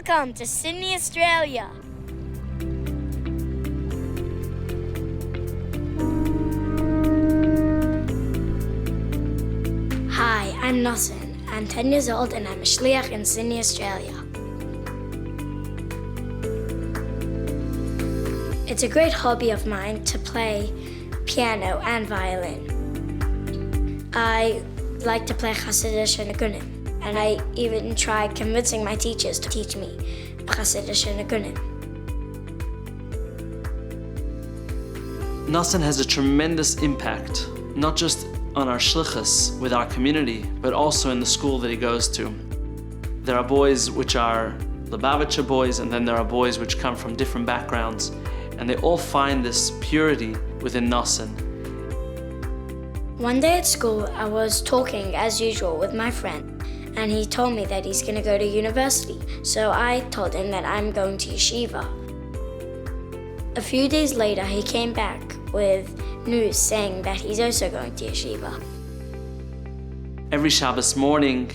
Welcome to Sydney, Australia. Hi, I'm Nosson. I'm 10 years old and I'm a Shliach in Sydney, Australia. It's a great hobby of mine to play piano and violin. I like to play Chassidish and Nigunim, and I even tried convincing my teachers to teach me Chassidish and Nigunim. Nosson has a tremendous impact, not just on our shlichus with our community, but also in the school that he goes to. There are boys which are Lubavitcher boys, and then there are boys which come from different backgrounds, and they all find this purity within Nosson. One day at school, I was talking as usual with my friend, and he told me that he's going to go to university, so I told him that I'm going to Yeshiva. A few days later, he came back with news saying that he's also going to Yeshiva. Every Shabbos morning,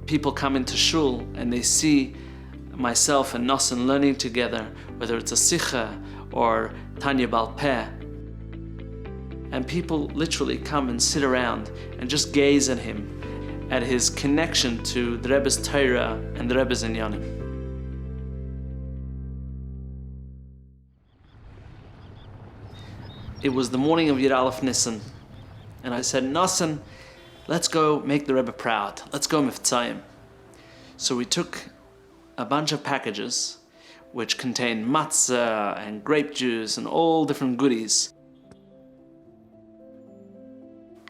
people come into shul and they see myself and Nosson learning together, whether it's a sikha or Tanya Bal Peh. And people literally come and sit around and just gaze at him, at his connection to the Rebbe's Tzeirei and the Rebbe's inyanim. It was the morning of Yud Aleph Nisan, and I said, Nosson, let's go make the Rebbe proud. Let's go miftzayim. So we took a bunch of packages which contained matzah and grape juice and all different goodies.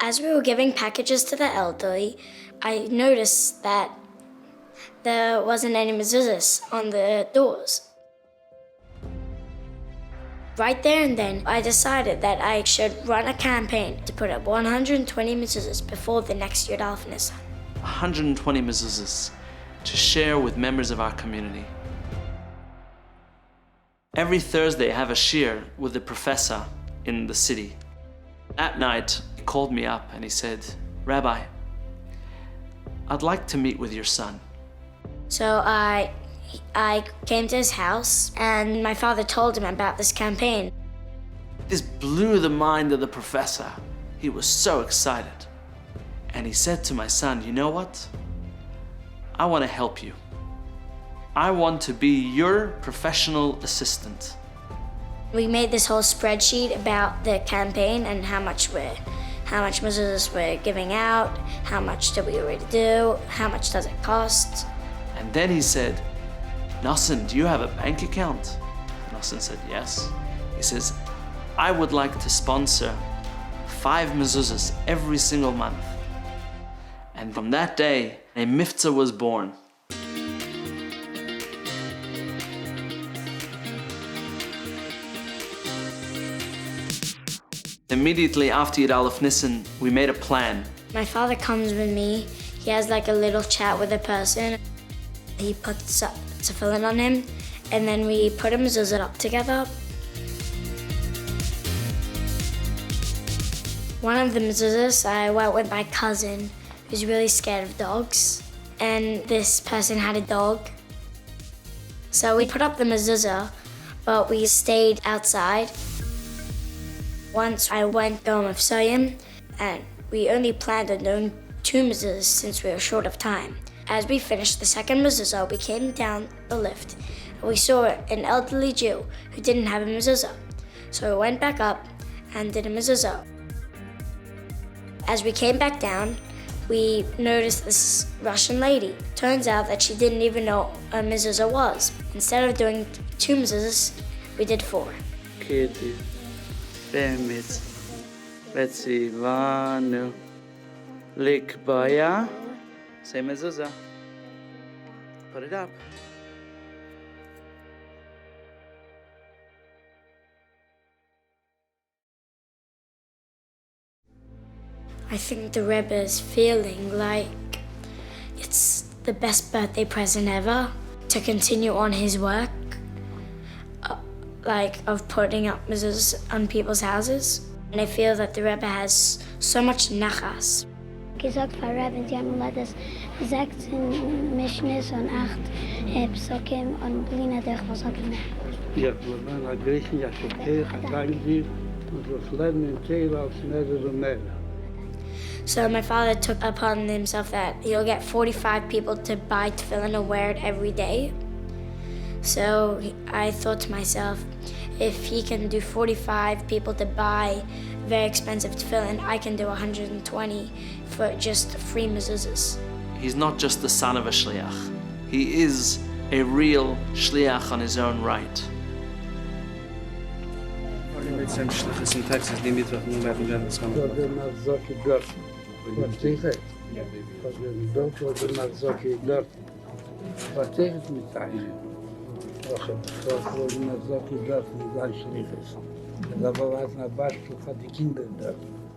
As we were giving packages to the elderly, I noticed that there wasn't any mezuzos on the doors. Right there and then, I decided that I should run a campaign to put up 120 mezuzos before the next Yud Aleph Nisan. 120 mezuzos to share with members of our community. Every Thursday I have a shir with the professor in the city. That night, he called me up and he said, Rabbi, I'd like to meet with your son. So I came to his house and my father told him about this campaign. This blew the mind of the professor. He was so excited. And he said to my son, you know what? I want to help you. I want to be your professional assistant. We made this whole spreadsheet about the campaign and how much mezuzos we're giving out, how much did we already do, how much does it cost. And then he said, Nosson, do you have a bank account? Nosson said, yes. He says, I would like to sponsor 5 mezuzos every single month. And from that day, a miftzah was born. Immediately after Yud Aleph Nisan, we made a plan. My father comes with me. He has like a little chat with a person. He puts tefillin on him, and then we put a mezuzah up together. One of the mezuzahs, I went with my cousin, who's really scared of dogs, and this person had a dog. So we put up the mezuzah, but we stayed outside. Once I went Yom Mifsayim, and we only planned on doing 2 mezuzahs since we were short of time. As we finished the second mezuzah, we came down the lift, and we saw an elderly Jew who didn't have a mezuzah. So we went back up and did a mezuzah. As we came back down, we noticed this Russian lady. Turns out that she didn't even know what a mezuzah was. Instead of doing 2 mezuzahs, we did 4. Kitty. Bemitz, Betzivanu, Likbaya. Say mezuzah. Put it up. I think the Rebbe is feeling like it's the best birthday present ever to continue on his work. Of putting up mezuzahs on people's houses. And I feel that the Rebbe has so much nachas. Gesagt für Rebbe, sie haben das 16 Mishnis und 8 Psukim und Blina durch was hat er. Ja, wir waren Griechen, ja, so viel, und das Leben in Tzeirei als mehr und mehr. So my father took upon himself that he'll get 45 people to buy tefillin and wear it every day. So I thought to myself, if he can do 45 people to buy very expensive tefillin, I can do 120 for just free mezuzahs. He's not just the son of a shliach. He is a real shliach on his own right.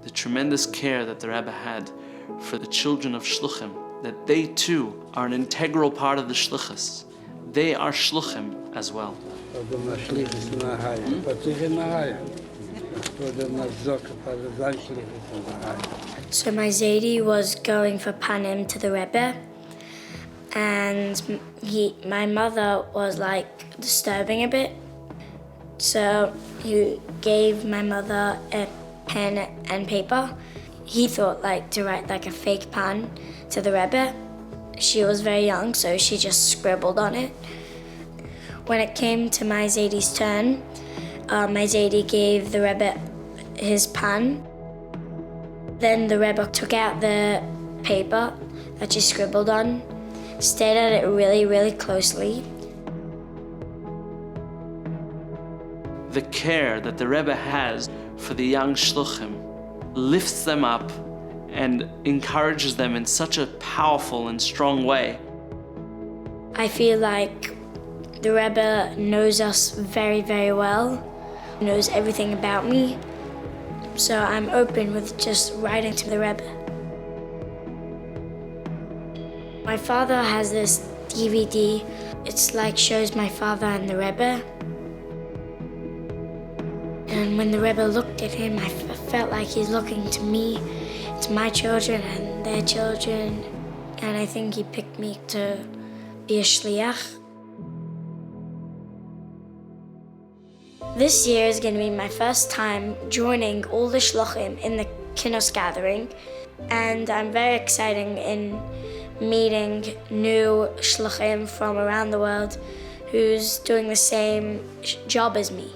The tremendous care that the Rebbe had for the children of Shluchim, that they too are an integral part of the Shluchas. They are Shluchim as well. So my Zaidi was going for panim to the Rebbe, and my mother was like disturbing a bit. So he gave my mother a pen and paper. He thought like to write like a fake pan to the Rebbe. She was very young, so she just scribbled on it. When it came to my Zaidi's turn, my Zaidi gave the Rebbe his pan. Then the Rebbe took out the paper that she scribbled on, stared at it really, really closely. The care that the Rebbe has for the young Shluchim lifts them up and encourages them in such a powerful and strong way. I feel like the Rebbe knows us very, very well, knows everything about me. So I'm open with just writing to the Rebbe. My father has this DVD. It's like shows my father and the Rebbe. And when the Rebbe looked at him, I felt like he's looking to me, to my children and their children. And I think he picked me to be a shliach. This year is going to be my first time joining all the Shluchim in the Kinus gathering, and I'm very excited in meeting new Shluchim from around the world who's doing the same job as me.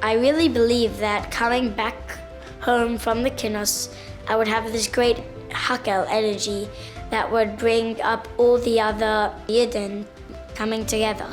I really believe that coming back home from the Kinus, I would have this great hakel energy that would bring up all the other Yidden coming together.